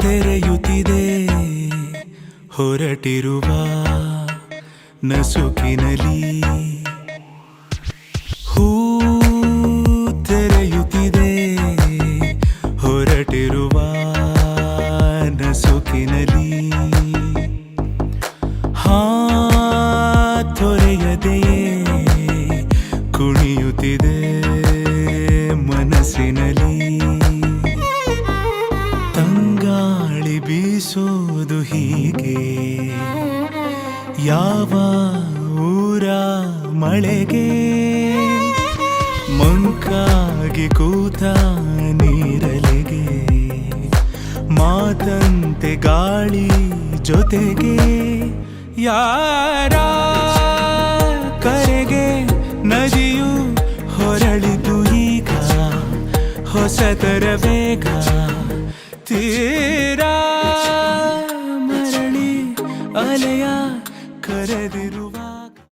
ತೆರೆಯುತ್ತಿದೆ ಹೊರಟಿರುವ ನಸುಕಿನಲಿ. ಹೂ ತೆರೆಯುತ್ತಿದೆ ಹೊರಟಿರುವ ನಸುಕಿನಲಿ. ತೊರೆಯದೆಯೇ ಕುಣಿಯುತ್ತಿದೆ ಮನಸ್ಸಿನಲ್ಲಿ. ತಂಗಾಳಿ ಬೀಸೋದು ಹೀಗೆ ಯಾವ ಊರ ಮಳೆಗೆ. ಮಂಕಾಗಿ ಕೂತ ನೀರಲೆಗೆ ಮಾತಂತೆ ಗಾಳಿ ಜೊತೆಗೆ. ಯಾರ ಕರೆಗೆ ನದಿಯು ಹೊರಳಿತು ಈಗ ಹೊಸತರ ವೇಗ. ತೀರ ಮರಳಿ ಅಲೆಯ ಕರೆದಿರುವ